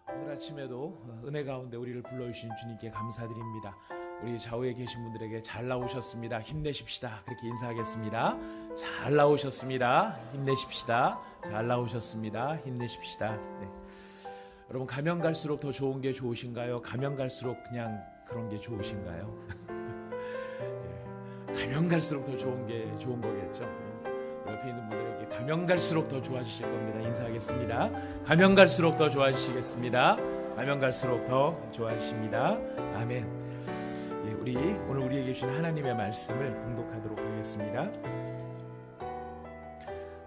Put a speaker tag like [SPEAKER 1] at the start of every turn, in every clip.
[SPEAKER 1] 오늘 아침에도 은혜 가운데 우리를 불러주신 주님께 감사드립니다. 우리 좌우에 계신 분들에게 잘 나오셨습니다. 힘내십시다. 그렇게 인사하겠습니다. 잘 나오셨습니다. 힘내십시다. 잘 나오셨습니다. 힘내십시다. 네. 여러분, 가면 갈수록 더 좋은 게 좋으신가요? 가면 갈수록 그냥 그런 게 좋으신가요? 네. 가면 갈수록 더 좋은 게 좋은 거겠죠. 옆에 있는 분들에게 가면 갈수록 더 좋아지실 겁니다. 인사하겠습니다. 가면 갈수록 더 좋아지시겠습니다. 가면 갈수록 더 좋아지십니다. 아멘. 예, 우리 오늘 우리에게 주신 하나님의 말씀을 봉독하도록 하겠습니다.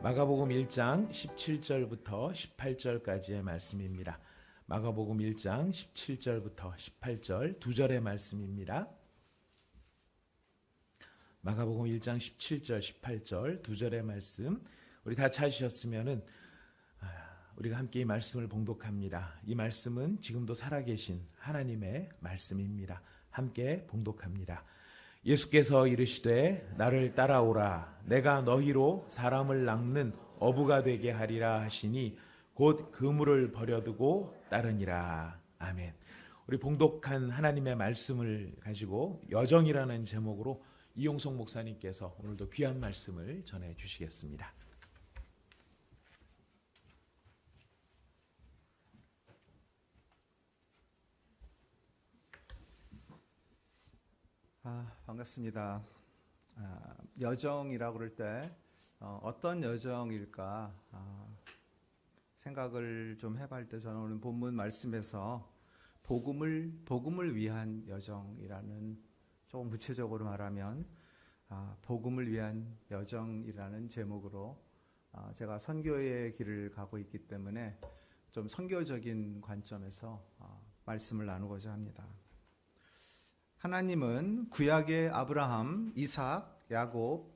[SPEAKER 1] 마가복음 1장 17절부터 18절까지의 말씀입니다. 마가복음 1장 17절부터 18절 두 절의 말씀입니다. 마가복음 1장 17절 18절 두 절의 말씀, 우리 다 찾으셨으면은 우리가 함께 이 말씀을 봉독합니다. 이 말씀은 지금도 살아계신 하나님의 말씀입니다. 함께 봉독합니다. 예수께서 이르시되 나를 따라오라. 내가 너희로 사람을 낚는 어부가 되게 하리라 하시니 곧 그물을 버려두고 따르니라. 아멘. 우리 봉독한 하나님의 말씀을 가지고 여정이라는 제목으로 이용석 목사님께서 오늘도 귀한 말씀을 전해 주시겠습니다.
[SPEAKER 2] 반갑습니다. 여정이라고 그럴 때 어떤 여정일까 생각을 좀 해볼 때 저는 오늘 본문 말씀에서 복음을 위한 여정이라는, 조금 구체적으로 말하면 복음을 위한 여정이라는 제목으로 제가 선교의 길을 가고 있기 때문에 좀 선교적인 관점에서 말씀을 나누고자 합니다. 하나님은 구약의 아브라함, 이삭, 야곱,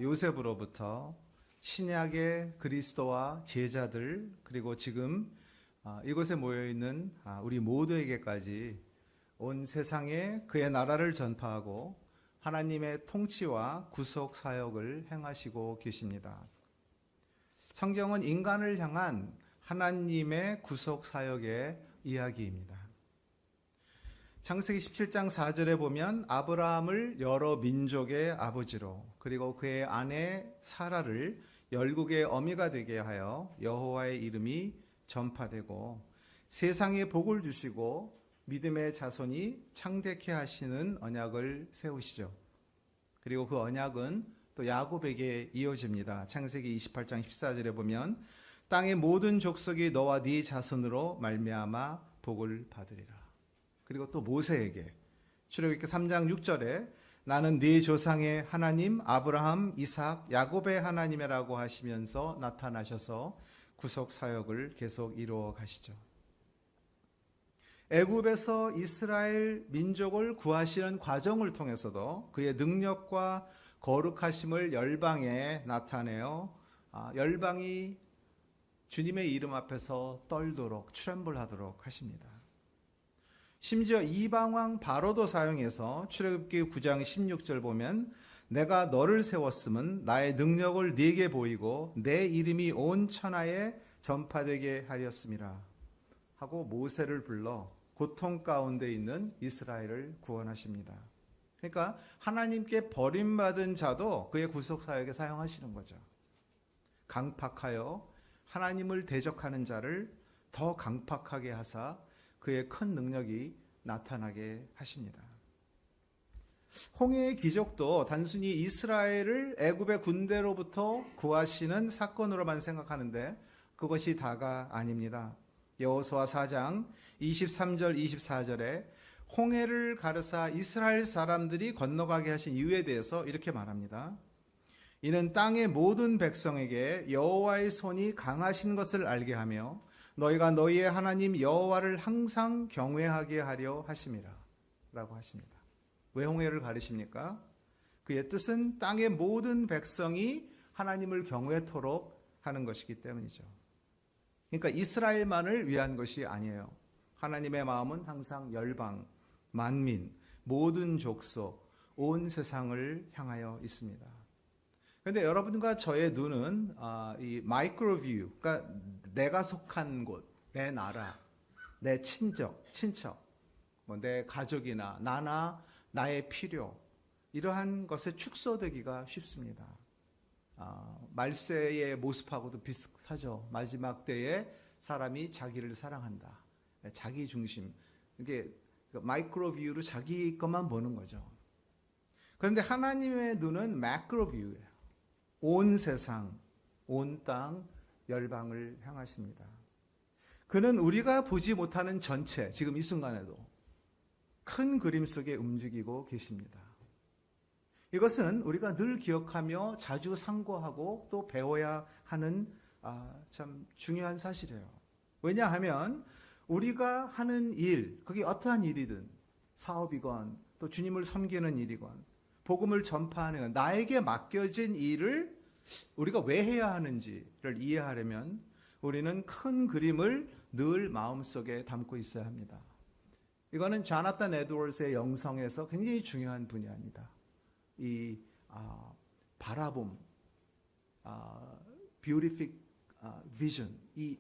[SPEAKER 2] 요셉으로부터 신약의 그리스도와 제자들, 그리고 지금 이곳에 모여있는 우리 모두에게까지 온 세상에 그의 나라를 전파하고 하나님의 통치와 구속 사역을 행하시고 계십니다. 성경은 인간을 향한 하나님의 구속 사역의 이야기입니다. 창세기 17장 4절에 보면 아브라함을 여러 민족의 아버지로, 그리고 그의 아내 사라를 열국의 어미가 되게 하여 여호와의 이름이 전파되고 세상에 복을 주시고 믿음의 자손이 창대케 하시는 언약을 세우시죠. 그리고 그 언약은 또 야곱에게 이어집니다. 창세기 28장 14절에 보면 땅의 모든 족속이 너와 네 자손으로 말미암아 복을 받으리라. 그리고 또 모세에게 출애굽기 3장 6절에 나는 네 조상의 하나님 아브라함, 이삭, 야곱의 하나님이라고 하시면서 나타나셔서 구속 사역을 계속 이루어 가시죠. 애굽에서 이스라엘 민족을 구하시는 과정을 통해서도 그의 능력과 거룩하심을 열방에 나타내어 열방이 주님의 이름 앞에서 떨도록, 트렘블하도록 하십니다. 심지어 이방왕 바로도 사용해서 출애굽기 9장 16절 보면 내가 너를 세웠음은 나의 능력을 네게 보이고 내 이름이 온 천하에 전파되게 하렸음이라 하고 모세를 불러 고통 가운데 있는 이스라엘을 구원하십니다. 그러니까 하나님께 버림받은 자도 그의 구속 사역에 사용하시는 거죠. 강팍하여 하나님을 대적하는 자를 더 강팍하게 하사 그의 큰 능력이 나타나게 하십니다. 홍해의 기적도 단순히 이스라엘을 애굽의 군대로부터 구하시는 사건으로만 생각하는데 그것이 다가 아닙니다. 여호수아 4장 23절 24절에 홍해를 가르사 이스라엘 사람들이 건너가게 하신 이유에 대해서 이렇게 말합니다. 이는 땅의 모든 백성에게 여호와의 손이 강하신 것을 알게 하며 너희가 너희의 하나님 여호와를 항상 경외하게 하려 하심이라 라고 하십니다. 왜 홍해를 가르십니까? 그의 뜻은 땅의 모든 백성이 하나님을 경외토록 하는 것이기 때문이죠. 그러니까 이스라엘만을 위한 것이 아니에요. 하나님의 마음은 항상 열방, 만민, 모든 족속, 온 세상을 향하여 있습니다. 근데 여러분과 저의 눈은 이 마이크로뷰, 그러니까 내가 속한 곳, 내 나라, 내 친척, 뭐 내 가족이나 나나 나의 필요, 이러한 것에 축소되기가 쉽습니다. 말세의 모습하고도 비슷하죠. 마지막 때에 사람이 자기를 사랑한다. 자기 중심. 이게 마이크로뷰로 자기 것만 보는 거죠. 그런데 하나님의 눈은 매크로뷰예요. 온 세상, 온 땅, 열방을 향하십니다. 그는 우리가 보지 못하는 전체, 지금 이 순간에도 큰 그림 속에 움직이고 계십니다. 이것은 우리가 늘 기억하며 자주 상고하고 또 배워야 하는 참 중요한 사실이에요. 왜냐하면 우리가 하는 일, 그게 어떠한 일이든 사업이건 또 주님을 섬기는 일이건 복음을 전파하는 나에게 맡겨진 일을 우리가 왜 해야 하는지를 이해하려면 우리는 큰 그림을 늘 마음속에 담고 있어야 합니다. 이거는 자나탄 에드워즈의 영성에서 굉장히 중요한 분야입니다. 이 바라봄, beautific vision, 이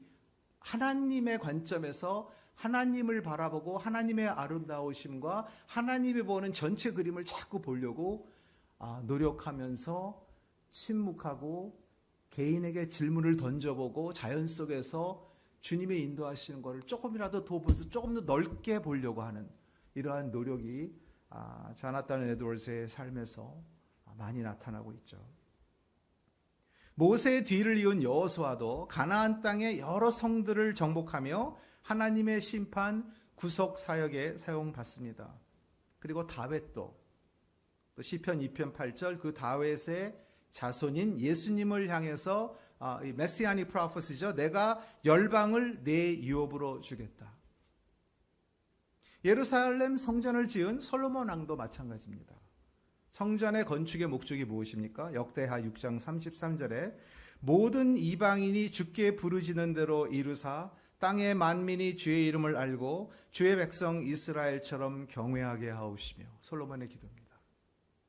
[SPEAKER 2] 하나님의 관점에서 하나님을 바라보고 하나님의 아름다우심과 하나님이 보는 전체 그림을 자꾸 보려고 노력하면서 침묵하고 개인에게 질문을 던져보고 자연 속에서 주님의 인도하시는 것을 조금이라도 더 보면서 조금 더 넓게 보려고 하는 이러한 노력이 자나탄 에드워즈의 삶에서 많이 나타나고 있죠. 모세의 뒤를 이은 여호수아도 가나안 땅의 여러 성들을 정복하며 하나님의 심판 구속 사역에 사용받습니다. 그리고 다윗도 또 시편 2편 8절 그 다윗의 자손인 예수님을 향해서 이 메시아닉 프로페시죠. 내가 열방을 내 유업으로 주겠다. 예루살렘 성전을 지은 솔로몬 왕도 마찬가지입니다. 성전의 건축의 목적이 무엇입니까? 역대하 6장 33절에 모든 이방인이 주께 부르짖는 대로 이루사 땅의 만민이 주의 이름을 알고 주의 백성 이스라엘처럼 경외하게 하옵시며. 솔로몬의 기도입니다.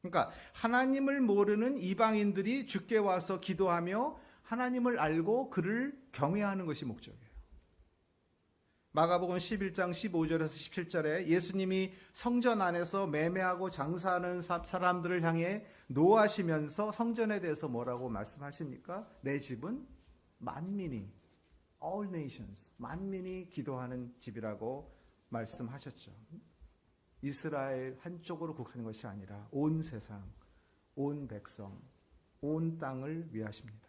[SPEAKER 2] 그러니까 하나님을 모르는 이방인들이 주께 와서 기도하며 하나님을 알고 그를 경외하는 것이 목적이에요. 마가복음 11장 15절에서 17절에 예수님이 성전 안에서 매매하고 장사하는 사람들을 향해 노하시면서 성전에 대해서 뭐라고 말씀하십니까? 내 집은 만민이, all nations, 만민이 기도하는 집이라고 말씀하셨죠. 이스라엘 한쪽으로 국한한 것이 아니라 온 세상, 온 백성, 온 땅을 위하십니다.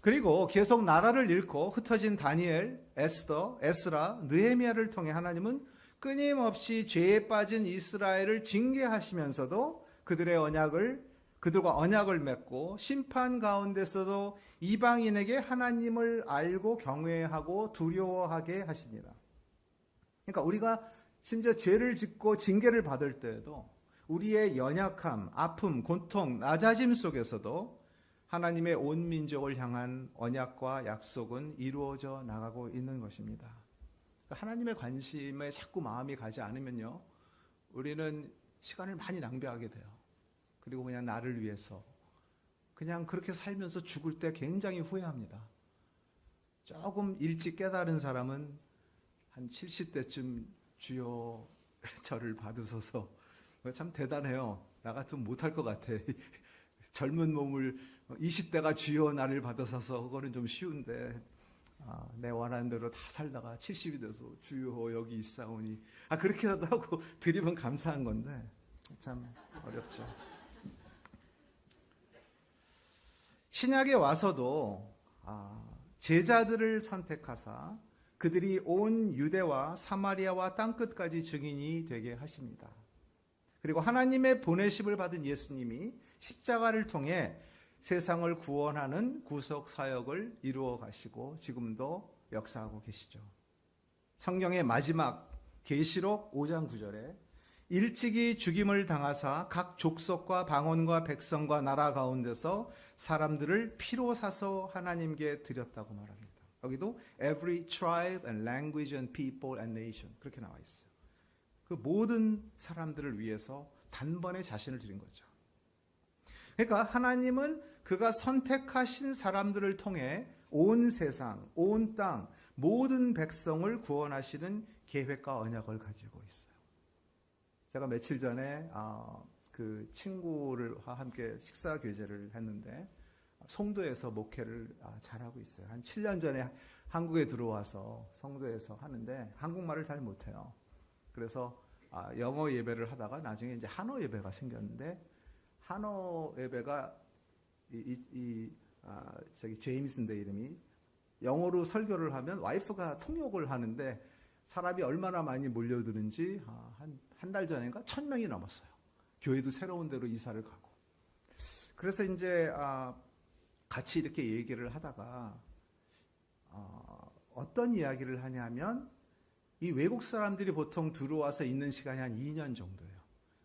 [SPEAKER 2] 그리고 계속 나라를 잃고 흩어진 다니엘, 에스더, 에스라, 느헤미야를 통해 하나님은 끊임없이 죄에 빠진 이스라엘을 징계하시면서도 그들과 언약을 맺고 심판 가운데서도 이방인에게 하나님을 알고 경외하고 두려워하게 하십니다. 그러니까 우리가 심지어 죄를 짓고 징계를 받을 때에도 우리의 연약함, 아픔, 고통, 낮아짐 속에서도 하나님의 온 민족을 향한 언약과 약속은 이루어져 나가고 있는 것입니다. 하나님의 관심에 자꾸 마음이 가지 않으면요, 우리는 시간을 많이 낭비하게 돼요. 그리고 그냥 나를 위해서 그냥 그렇게 살면서 죽을 때 굉장히 후회합니다. 조금 일찍 깨달은 사람은 한 70대쯤 주여 저를 받으소서. 참 대단해요. 나 같으면 못할 것 같아. 젊은 몸을 20대가 주여 나를 받으소서, 그거는 좀 쉬운데 내 원하는 대로 다 살다가 70이 돼서 주여 여기 있사오니 그렇게라도 하고 드리면 감사한 건데 참 어렵죠. 신약에 와서도 제자들을 선택하사 그들이 온 유대와 사마리아와 땅끝까지 증인이 되게 하십니다. 그리고 하나님의 보내심을 받은 예수님이 십자가를 통해 세상을 구원하는 구속 사역을 이루어 가시고 지금도 역사하고 계시죠. 성경의 마지막 계시록 5장 9절에 일찍이 죽임을 당하사 각 족속과 방언과 백성과 나라 가운데서 사람들을 피로 사서 하나님께 드렸다고 말합니다. 여기도 every tribe and language and people and nation 그렇게 나와 있어요. 그 모든 사람들을 위해서 단번에 자신을 드린 거죠. 그러니까 하나님은 그가 선택하신 사람들을 통해 온 세상, 온 땅, 모든 백성을 구원하시는 계획과 언약을 가지고 있어요. 제가 며칠 전에 그 친구와 함께 식사 교제를 했는데 송도에서 목회를 잘하고 있어요. 한 7년 전에 한국에 들어와서 송도에서 하는데 한국말을 잘 못해요. 그래서 영어 예배를 하다가 나중에 이제 한어 예배가 생겼는데 한어 예배가 저기 제임스인데 이름이 영어로 설교를 하면 와이프가 통역을 하는데 사람이 얼마나 많이 몰려드는지 한 달 전인가 1,000명이 넘었어요. 교회도 새로운 데로 이사를 가고. 그래서 이제 같이 이렇게 얘기를 하다가 어떤 이야기를 하냐면 이 외국 사람들이 보통 들어와서 있는 시간이 한 2년 정도예요.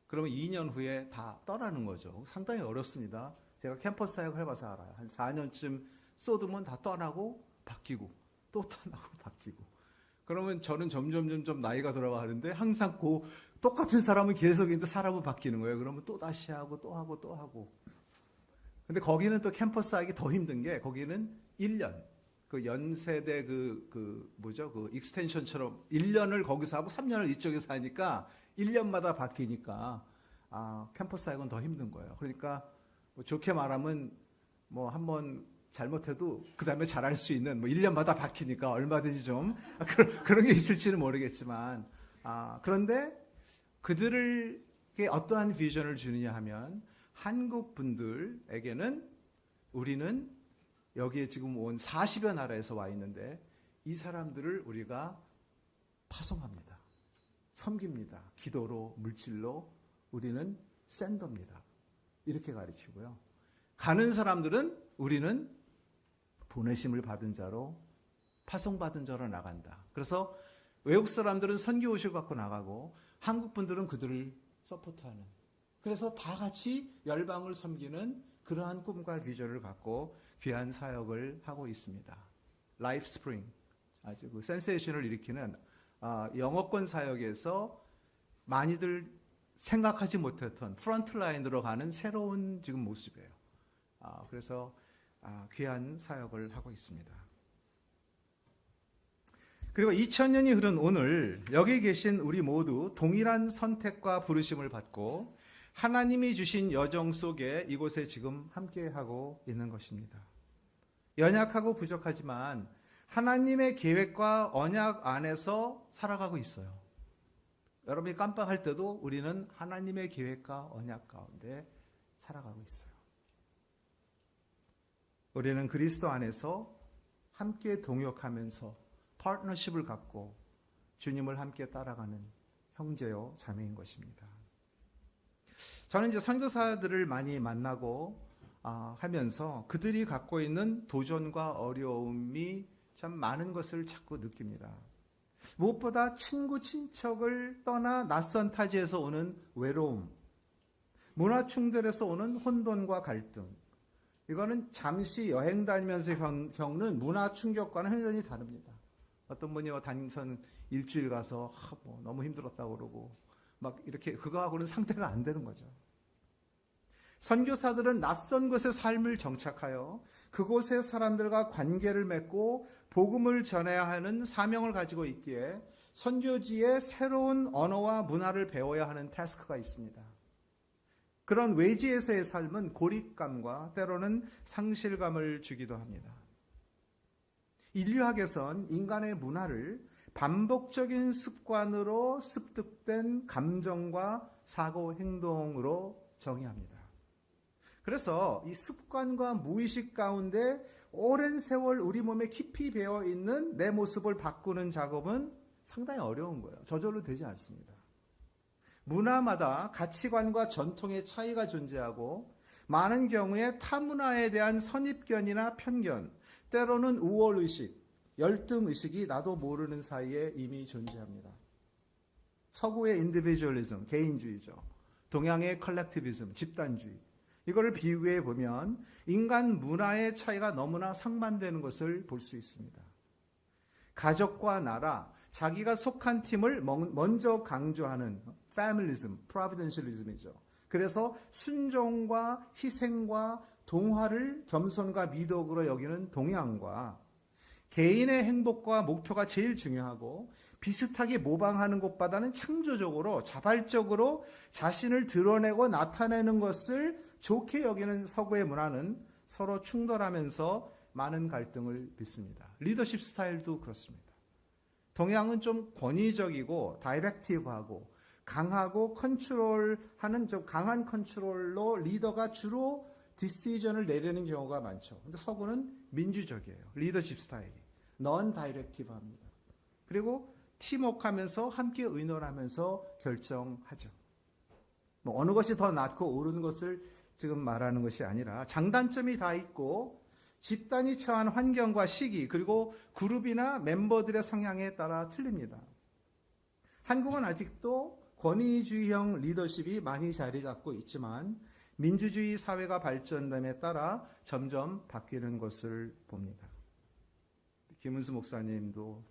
[SPEAKER 2] 그러면 2년 후에 다 떠나는 거죠. 상당히 어렵습니다. 제가 캠퍼스 사역을 해봐서 알아요. 한 4년쯤 쏟으면 다 떠나고 바뀌고 또 떠나고 바뀌고. 그러면 저는 점점 나이가 들어가는데 항상 똑같은 사람은 계속 있는데 사람은 바뀌는 거예요. 그러면 또 다시 하고 또 하고 또 하고. 근데 거기는 또 캠퍼스 하기 더 힘든 게 거기는 1년. 그 연세대 그 익스텐션처럼 1년을 거기서 하고 3년을 이쪽에서 하니까 1년마다 바뀌니까 캠퍼스 사역은 더 힘든 거예요. 그러니까 뭐 좋게 말하면 뭐 한번 잘못해도 그 다음에 잘할 수 있는 1년마다 바뀌니까 얼마든지 좀 그런 게 있을지는 모르겠지만 그런데 그들에게 어떠한 비전을 주느냐 하면 한국 분들에게는 우리는 여기에 지금 온 40여 나라에서 와 있는데 이 사람들을 우리가 파송합니다. 섬깁니다. 기도로, 물질로 우리는 샌더입니다. 이렇게 가르치고요. 가는 사람들은 우리는 보내심을 받은 자로 파송받은 자로 나간다. 그래서 외국 사람들은 선교의식을 갖고 나가고 한국 분들은 그들을 서포트하는. 그래서 다 같이 열방을 섬기는 그러한 꿈과 비전을 갖고 귀한 사역을 하고 있습니다. 라이프 스프링, 아주 그 센세이션을 일으키는 영어권 사역에서 많이들 생각하지 못했던 프런트라인으로 가는 새로운 지금 모습이에요. 그래서 귀한 사역을 하고 있습니다. 그리고 2000년이 흐른 오늘 여기 계신 우리 모두 동일한 선택과 부르심을 받고 하나님이 주신 여정 속에 이곳에 지금 함께하고 있는 것입니다. 연약하고 부족하지만 하나님의 계획과 언약 안에서 살아가고 있어요. 여러분이 깜빡할 때도 우리는 하나님의 계획과 언약 가운데 살아가고 있어요. 우리는 그리스도 안에서 함께 동역하면서 파트너십을 갖고 주님을 함께 따라가는 형제요 자매인 것입니다. 저는 이제 선교사들을 많이 만나고 하면서 그들이 갖고 있는 도전과 어려움이 참 많은 것을 자꾸 느낍니다. 무엇보다 친구 친척을 떠나 낯선 타지에서 오는 외로움, 문화 충돌에서 오는 혼돈과 갈등, 이거는 잠시 여행 다니면서 겪는 문화 충격과는 완전히 다릅니다. 어떤 분이 단선 일주일 가서 너무 힘들었다고 그러고 막 이렇게 그거하고는 상태가 안 되는 거죠. 선교사들은 낯선 곳의 삶을 정착하여 그곳의 사람들과 관계를 맺고 복음을 전해야 하는 사명을 가지고 있기에 선교지의 새로운 언어와 문화를 배워야 하는 태스크가 있습니다. 그런 외지에서의 삶은 고립감과 때로는 상실감을 주기도 합니다. 인류학에선 인간의 문화를 반복적인 습관으로 습득된 감정과 사고 행동으로 정의합니다. 그래서 이 습관과 무의식 가운데 오랜 세월 우리 몸에 깊이 배어 있는 내 모습을 바꾸는 작업은 상당히 어려운 거예요. 저절로 되지 않습니다. 문화마다 가치관과 전통의 차이가 존재하고 많은 경우에 타 문화에 대한 선입견이나 편견, 때로는 우월의식, 열등의식이 나도 모르는 사이에 이미 존재합니다. 서구의 인디비주얼리즘, 개인주의죠. 동양의 컬렉티비즘, 집단주의. 이거를 비교해 보면 인간 문화의 차이가 너무나 상반되는 것을 볼 수 있습니다. 가족과 나라, 자기가 속한 팀을 먼저 강조하는 패밀리즘, 프로비덴셜리즘이죠. 그래서 순종과 희생과 동화를 겸손과 미덕으로 여기는 동양과 개인의 행복과 목표가 제일 중요하고 비슷하게 모방하는 것보다는 창조적으로 자발적으로 자신을 드러내고 나타내는 것을 좋게 여기는 서구의 문화는 서로 충돌하면서 많은 갈등을 빚습니다. 리더십 스타일도 그렇습니다. 동양은 좀 권위적이고 다이렉티브하고 강하고 컨트롤하는 좀 강한 컨트롤로 리더가 주로 디시전을 내리는 경우가 많죠. 근데 서구는 민주적이에요. 리더십 스타일이. 넌 다이렉티브합니다. 그리고 팀워크하면서 함께 의논하면서 결정하죠. 뭐 어느 것이 더 낫고 옳은 것을 지금 말하는 것이 아니라 장단점이 다 있고 집단이 처한 환경과 시기 그리고 그룹이나 멤버들의 성향에 따라 틀립니다. 한국은 아직도 권위주의형 리더십이 많이 자리 잡고 있지만 민주주의 사회가 발전됨에 따라 점점 바뀌는 것을 봅니다. 김은수 목사님도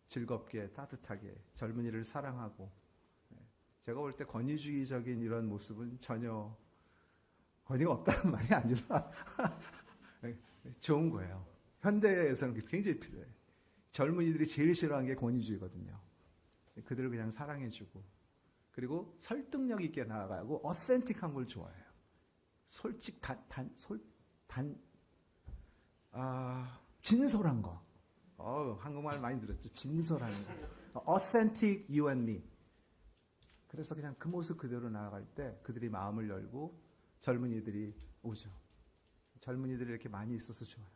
[SPEAKER 2] 즐겁게 따뜻하게 젊은이를 사랑하고 제가 볼 때 권위주의적인 이런 모습은 전혀 권위가 없다는 말이 아니라 좋은 거예요. 현대에서는 굉장히 필요해요. 젊은이들이 제일 싫어하는 게 권위주의거든요. 그들을 그냥 사랑해주고 그리고 설득력 있게 나아가고 어센틱한 걸 좋아해요. 진솔한 거. 한국말 많이 들었죠. 진솔한 거. Authentic you and me. 그래서 그냥 그 모습 그대로 나아갈 때 그들이 마음을 열고 젊은이들이 오죠. 젊은이들이 이렇게 많이 있어서 좋아요.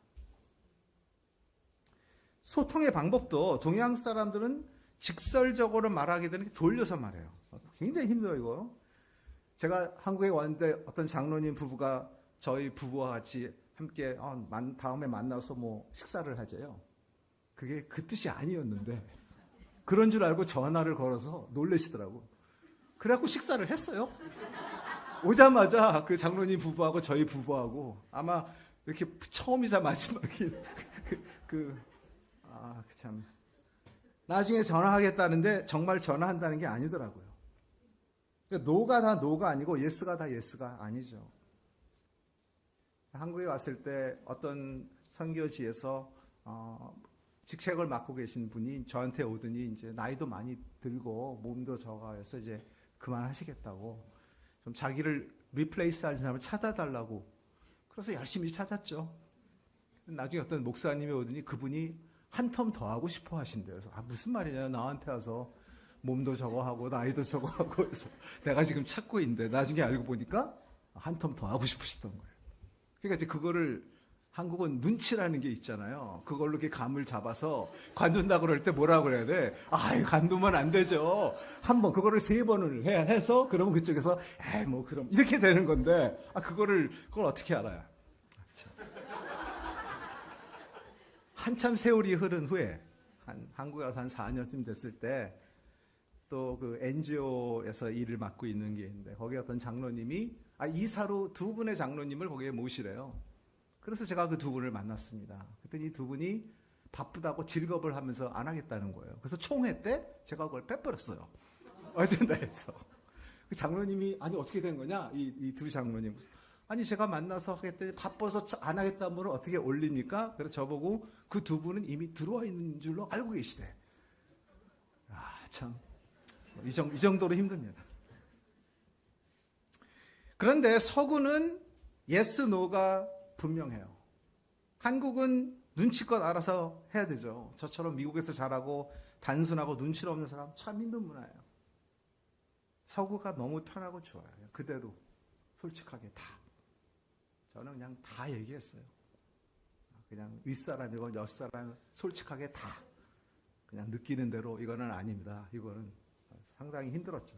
[SPEAKER 2] 소통의 방법도 동양 사람들은 직설적으로 말하게 되는 게 돌려서 말해요. 굉장히 힘들어요, 이거. 제가 한국에 왔는데 어떤 장로님 부부가 저희 부부와 같이 함께 다음에 만나서 뭐 식사를 하재요. 그게 그 뜻이 아니었는데 그런 줄 알고 전화를 걸어서 놀라시더라고. 그래갖고 식사를 했어요. 오자마자 그 장로님 부부하고 저희 부부하고 아마 이렇게 처음이자 마지막인 참 나중에 전화하겠다는데 정말 전화한다는 게 아니더라고요. 그러니까 노가 다 노가 아니고 예스가 다 예스가 아니죠. 한국에 왔을 때 어떤 선교지에서 직책을 맡고 계신 분이 저한테 오더니 이제 나이도 많이 들고 몸도 저하여서 이제 그만하시겠다고 좀 자기를 리플레이스 할 사람을 찾아달라고 그래서 열심히 찾았죠. 나중에 어떤 목사님이 오더니 그분이 한 텀 더 하고 싶어 하신대요. 그래서 무슨 말이냐 나한테 와서 몸도 저거 하고 나이도 저거 하고 해서 내가 지금 찾고 있는데 나중에 알고 보니까 한 텀 더 하고 싶으시던 거예요. 그러니까 이제 그거를 한국은 눈치라는 게 있잖아요. 그걸로 이렇게 감을 잡아서 관둔다 그럴 때 뭐라고 그래야 돼? 관두면 안 되죠. 한 번, 그거를 3번을 해서, 그러면 그쪽에서, 그럼, 이렇게 되는 건데, 그걸 어떻게 알아요? 한참 세월이 흐른 후에, 한국에 와서 한 4년쯤 됐을 때, 또 그 NGO에서 일을 맡고 있는 게 있는데, 거기 어떤 장로님이, 이사로 2분의 장로님을 거기에 모시래요. 그래서 제가 그 2분을 만났습니다. 그랬더니 2분이 바쁘다고 질겁을 하면서 안 하겠다는 거예요. 그래서 총회 때 제가 그걸 빼버렸어요. 어젠다에서. 그 장로님이 어떻게 된 거냐? 이 2 장로님. 제가 만나서 하겠더니 바빠서 안 하겠다는 분을 어떻게 올립니까? 그래서 저보고 그 2분은 이미 들어와 있는 줄로 알고 계시대. 참. 이 정도로 힘듭니다. 그런데 서구는 yes, no가 분명해요. 한국은 눈치껏 알아서 해야 되죠. 저처럼 미국에서 자라고 단순하고 눈치가 없는 사람 참 힘든 문화예요. 서구가 너무 편하고 좋아요. 그대로 솔직하게 다. 저는 그냥 다 얘기했어요. 그냥 윗사람이고 옆사람 솔직하게 다. 그냥 느끼는 대로 이거는 아닙니다. 이거는 상당히 힘들었죠.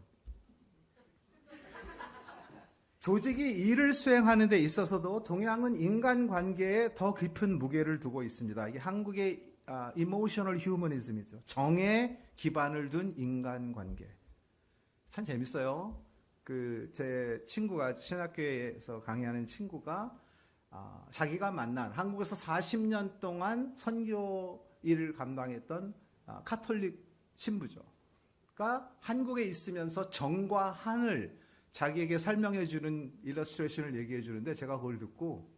[SPEAKER 2] 조직이 일을 수행하는 데 있어서도 동양은 인간관계에 더 깊은 무게를 두고 있습니다. 이게 한국의 이모셔널 휴머니즘이죠. 정에 기반을 둔 인간관계. 참 재밌어요. 제 친구가 신학교에서 강의하는 친구가 자기가 만난 한국에서 40년 동안 선교 일을 감당했던 카톨릭 신부죠. 그러니까 한국에 있으면서 정과 한을 자기에게 설명해 주는 일러스트레이션을 얘기해 주는데 제가 그걸 듣고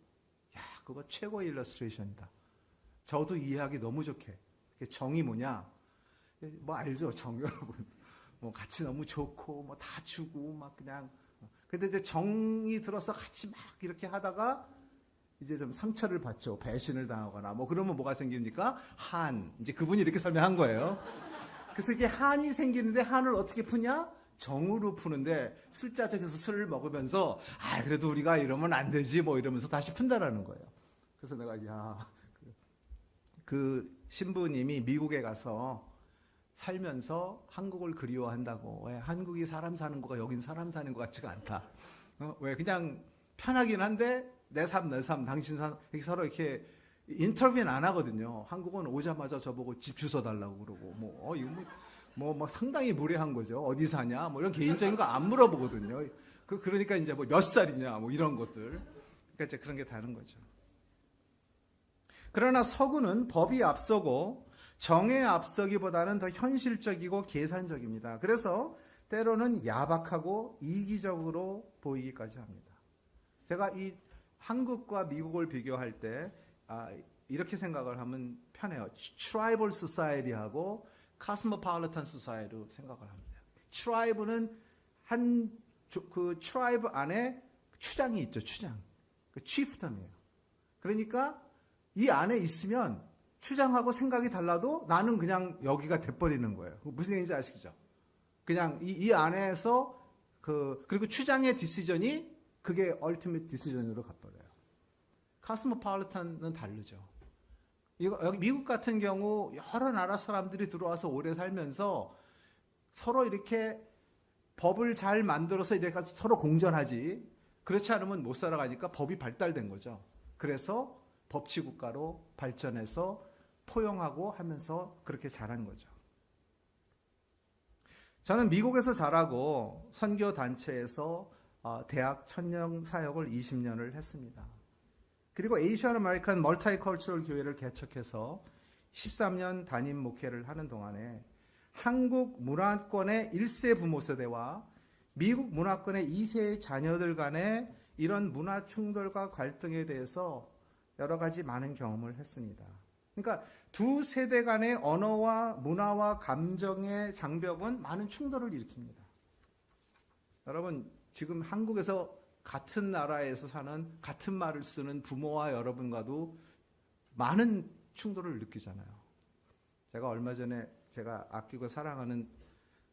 [SPEAKER 2] 야, 그거 최고의 일러스트레이션이다. 저도 이해하기 너무 좋게. 정이 뭐냐? 뭐 알죠, 정 여러분. 뭐 같이 너무 좋고 뭐 다 주고 막 그냥. 근데 이제 정이 들어서 같이 막 이렇게 하다가 이제 좀 상처를 받죠. 배신을 당하거나 뭐 그러면 뭐가 생깁니까? 한. 이제 그분이 이렇게 설명한 거예요. 그래서 이게 한이 생기는데 한을 어떻게 푸냐? 정으로 푸는데 술자적에서 술을 먹으면서 그래도 우리가 이러면 안 되지 뭐 이러면서 다시 푼다라는 거예요. 그래서 내가 그 신부님이 미국에 가서 살면서 한국을 그리워한다고. 왜 한국이 사람 사는 거가 여긴 사람 사는 것 같지가 않다. 왜 그냥 편하긴 한데 내 삶 당신 삶 이렇게 서로 이렇게 인터뷰는 안 하거든요. 한국은 오자마자 저보고 집 주소 달라고 그러고 이거 뭐 상당히 무례한 거죠. 어디 사냐 뭐 이런 개인적인 거 안 물어보거든요. 그러니까 이제 뭐 몇 살이냐 뭐 이런 것들. 그러니까 이제 그런 게 다른 거죠. 그러나 서구는 법이 앞서고 정에 앞서기보다는 더 현실적이고 계산적입니다. 그래서 때로는 야박하고 이기적으로 보이기까지 합니다. 제가 이 한국과 미국을 비교할 때 이렇게 생각을 하면 편해요. 트라이벌 소사이티하고 카스모폴리탄 소사이티로 생각을 합니다. 트라이브는 그 트라이브 안에 추장이 있죠. 추장. 그 치프텀이에요. 그러니까 이 안에 있으면 추장하고 생각이 달라도 나는 그냥 여기가 돼버리는 거예요. 무슨 얘기인지 아시죠? 그냥 이 안에서 그리고 추장의 디시전이 그게 얼티밋 디시전으로 가버려요. 카스모폴리탄은 다르죠. 여기 미국 같은 경우 여러 나라 사람들이 들어와서 오래 살면서 서로 이렇게 법을 잘 만들어서 이렇게 서로 공존하지. 그렇지 않으면 못 살아가니까 법이 발달된 거죠. 그래서 법치 국가로 발전해서 포용하고 하면서 그렇게 자란 거죠. 저는 미국에서 자라고 선교 단체에서 대학 천년 사역을 20년을 했습니다. 그리고 에이시안 아메리칸 멀티컬처럴 교회를 개척해서 13년 담임 목회를 하는 동안에 한국 문화권의 1세 부모 세대와 미국 문화권의 2세 자녀들 간의 이런 문화 충돌과 갈등에 대해서 여러 가지 많은 경험을 했습니다. 그러니까 두 세대 간의 언어와 문화와 감정의 장벽은 많은 충돌을 일으킵니다. 여러분, 지금 한국에서 같은 나라에서 사는 같은 말을 쓰는 부모와 여러분과도 많은 충돌을 느끼잖아요. 제가 얼마 전에 제가 아끼고 사랑하는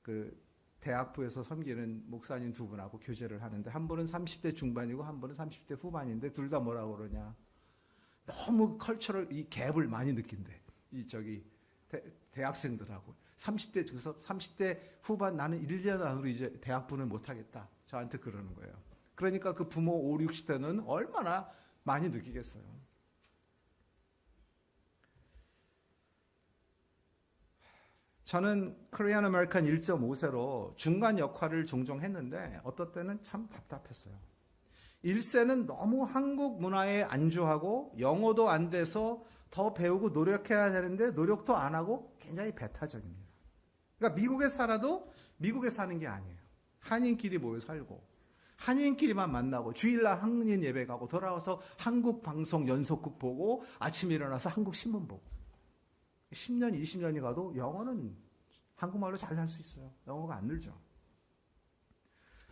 [SPEAKER 2] 그 대학부에서 섬기는 목사님 두 분하고 교제를 하는데 한 분은 30대 중반이고 한 분은 30대 후반인데 둘 다 뭐라고 그러냐. 너무 컬처럴 이 갭을 많이 느낀대. 대학생들하고 30대 그래서 30대 후반 나는 1년 안으로 이제 대학부는 못 하겠다. 저한테 그러는 거예요. 그러니까 그 부모 5, 60대는 얼마나 많이 느끼겠어요. 저는 코리안 아메리칸 1.5세로 중간 역할을 종종 했는데 어떨 때는 참 답답했어요. 1세는 너무 한국 문화에 안주하고 영어도 안 돼서 더 배우고 노력해야 되는데 노력도 안 하고 굉장히 배타적입니다. 그러니까 미국에 살아도 미국에 사는 게 아니에요. 한인끼리 모여 살고 한인끼리만 만나고 주일날 한인 예배 가고 돌아와서 한국 방송 연속극 보고 아침에 일어나서 한국 신문 보고 10년, 20년이 가도 영어는 한국말로 잘 할 수 있어요. 영어가 안 늘죠.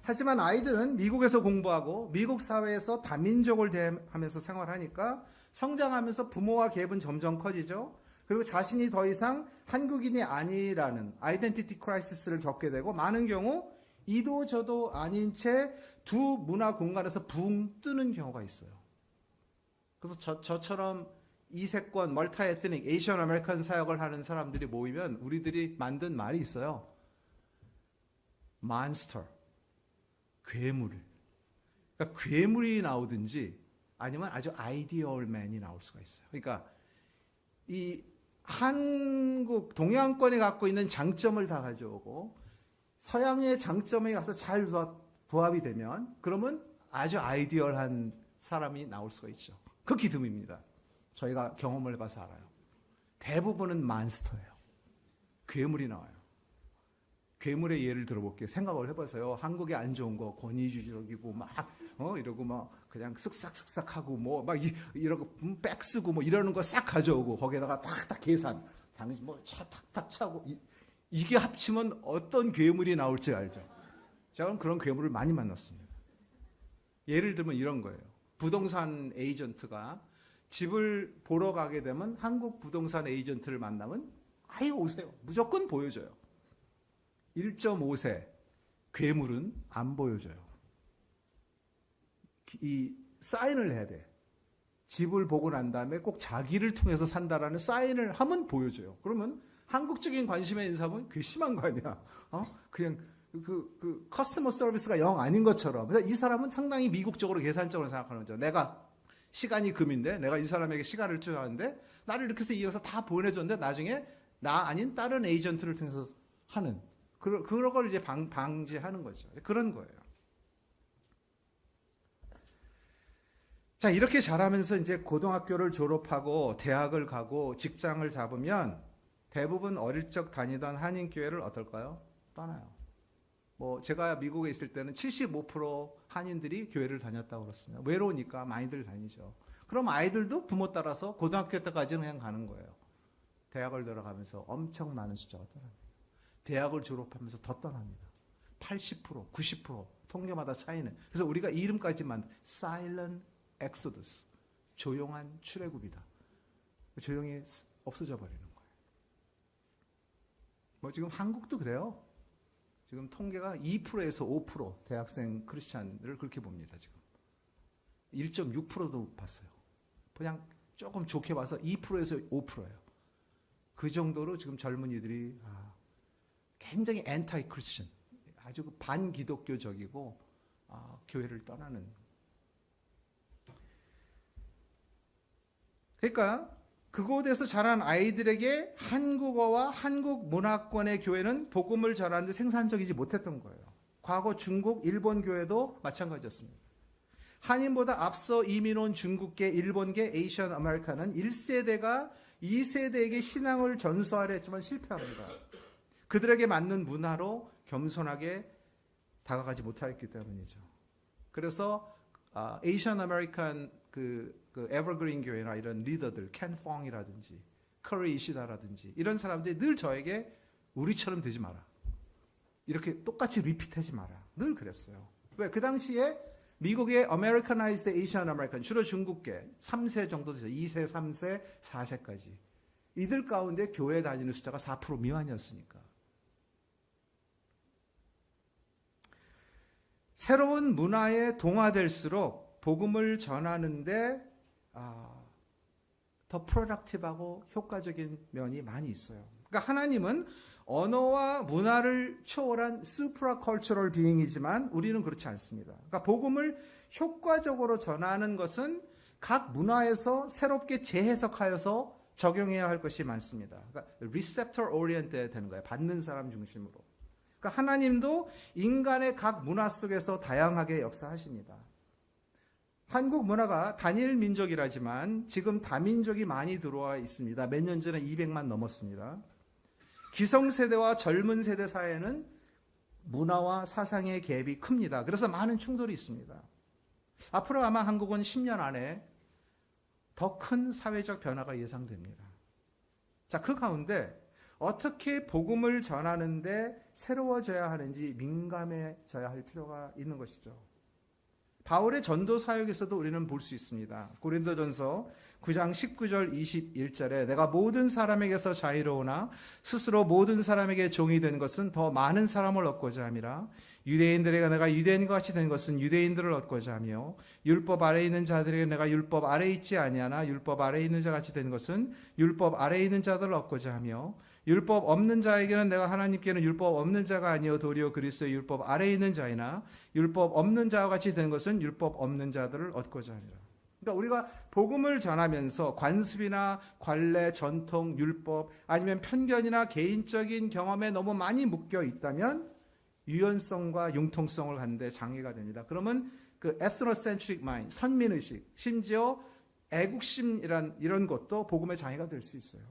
[SPEAKER 2] 하지만 아이들은 미국에서 공부하고 미국 사회에서 다민족을 대하면서 생활하니까 성장하면서 부모와 갭은 점점 커지죠. 그리고 자신이 더 이상 한국인이 아니라는 아이덴티티 크라이시스를 겪게 되고 많은 경우 이도 저도 아닌 채 두 문화 공간에서 붕 뜨는 경우가 있어요. 그래서 저처럼 이세권, 멀티에트닉, 에이시안 아메리칸 사역을 하는 사람들이 모이면 우리들이 만든 말이 있어요. 몬스터, 괴물. 그러니까 괴물이 나오든지 아니면 아주 아이디얼맨이 나올 수가 있어요. 그러니까 이 한국, 동양권이 갖고 있는 장점을 다 가져오고 서양의 장점에 가서 잘 부합이 되면 그러면 아주 아이디얼한 사람이 나올 수가 있죠. 극히 드뭅니다. 저희가 경험을 해봐서 알아요. 대부분은 몬스터예요. 괴물이 나와요. 괴물의 예를 들어볼게요. 생각을 해보세요. 한국에 안 좋은 거 권위주의적이고 막 이러고 막 그냥 쓱싹쓱싹하고 뭐 막 이러고 백 쓰고 뭐 이러는 거 싹 가져오고 거기에다가 탁탁 계산 당신 뭐 차 탁탁 차고 이게 합치면 어떤 괴물이 나올지 알죠. 저는 그런 괴물을 많이 만났습니다. 예를 들면 이런 거예요. 부동산 에이전트가 집을 보러 가게 되면 한국 부동산 에이전트를 만나면 아예 오세요. 무조건 보여줘요. 1.5세 괴물은 안 보여줘요. 이 사인을 해야 돼. 집을 보고 난 다음에 꼭 자기를 통해서 산다라는 사인을 하면 보여줘요. 그러면 한국적인 관심의 인사면 괘씸한 거 아니야. 그냥 그 커스터머 서비스가 영 아닌 것처럼. 그래서 이 사람은 상당히 미국적으로 계산적으로 생각하는 거죠. 내가 시간이 금인데 내가 이 사람에게 시간을 투자하는데 나를 이렇게 해서 이어서 다 보내줬는데 나중에 나 아닌 다른 에이전트를 통해서 하는 그런 걸 이제 방지하는 거죠. 그런 거예요. 자, 이렇게 자라면서 이제 고등학교를 졸업하고 대학을 가고 직장을 잡으면 대부분 어릴 적 다니던 한인교회를 어떨까요? 떠나요. 뭐 제가 미국에 있을 때는 75% 한인들이 교회를 다녔다고 그렇습니다. 외로우니까 많이들 다니죠. 그럼 아이들도 부모 따라서 고등학교 때까지는 그냥 가는 거예요. 대학을 들어가면서 엄청 많은 숫자가 떠납니다. 대학을 졸업하면서 더 떠납니다. 80%, 90% 통계마다 차이는. 그래서 우리가 이름까지만 Silent Exodus, 조용한 출애굽이다. 조용히 없어져 버리는 거예요. 뭐 지금 한국도 그래요. 지금 통계가 2%에서 5% 대학생 크리스찬들을 그렇게 봅니다. 지금 1.6%도 못 봤어요. 그냥 조금 좋게 봐서 2%에서 5%예요. 그 정도로 지금 젊은이들이 굉장히 엔타이 크리스천, 아주 반기독교적이고 교회를 떠나는. 그러니까 그곳에서 자란 아이들에게 한국어와 한국 문화권의 교회는 복음을 전하는 데 생산적이지 못했던 거예요. 과거 중국, 일본 교회도 마찬가지였습니다. 한인보다 앞서 이민 온 중국계, 일본계, 에이시안 아메리카는 1세대가 2세대에게 신앙을 전수하려 했지만 실패합니다. 그들에게 맞는 문화로 겸손하게 다가가지 못했기 때문이죠. 그래서 에이시안 아메리칸 그 에버그린 교회나 이런 리더들, 켄 펑이라든지 커리 이시다라든지 이런 사람들이 늘 저에게 우리처럼 되지 마라. 이렇게 똑같이 리핏하지 마라. 늘 그랬어요. 왜? 그 당시에 미국의 Americanized Asian American, 주로 중국계 3세 정도 되죠. 2세, 3세, 4세까지. 이들 가운데 교회 다니는 숫자가 4% 미만이었으니까. 새로운 문화에 동화될수록 복음을 전하는데 더 프로덕티브하고 효과적인 면이 많이 있어요. 그러니까 하나님은 언어와 문화를 초월한 수프라컬처럴 비잉이지만 우리는 그렇지 않습니다. 그러니까 복음을 효과적으로 전하는 것은 각 문화에서 새롭게 재해석하여서 적용해야 할 것이 많습니다. 그러니까 리셉터 오리엔티드 되는 거예요. 받는 사람 중심으로. 그러니까 하나님도 인간의 각 문화 속에서 다양하게 역사하십니다. 한국 문화가 단일 민족이라지만 지금 다민족이 많이 들어와 있습니다. 몇 년 전에 200만 넘었습니다. 기성세대와 젊은 세대 사이에는 문화와 사상의 갭이 큽니다. 그래서 많은 충돌이 있습니다. 앞으로 아마 한국은 10년 안에 더 큰 사회적 변화가 예상됩니다. 자, 그 가운데 어떻게 복음을 전하는데 새로워져야 하는지 민감해져야 할 필요가 있는 것이죠. 바울의 전도 사역에서도 우리는 볼 수 있습니다. 고린도전서 9장 19절 21절에 내가 모든 사람에게서 자유로우나 스스로 모든 사람에게 종이 된 것은 더 많은 사람을 얻고자 함이라. 유대인들에게 내가 유대인과 같이 된 것은 유대인들을 얻고자 하며 율법 아래에 있는 자들에게 내가 율법 아래에 있지 아니하나 율법 아래에 있는 자 같이 된 것은 율법 아래에 있는 자들을 얻고자 하며 율법 없는 자에게는 내가 하나님께는 율법 없는 자가 아니요 도리어 그리스도의 율법 아래에 있는 자이나 율법 없는 자와 같이 된 것은 율법 없는 자들을 얻고자 하니라. 그러니까 우리가 복음을 전하면서 관습이나 관례, 전통, 율법 아니면 편견이나 개인적인 경험에 너무 많이 묶여 있다면 유연성과 융통성을 갖는데 장애가 됩니다. 그러면 그 ethnocentric mind, 선민의식, 심지어 애국심이란 이런 것도 복음의 장애가 될 수 있어요.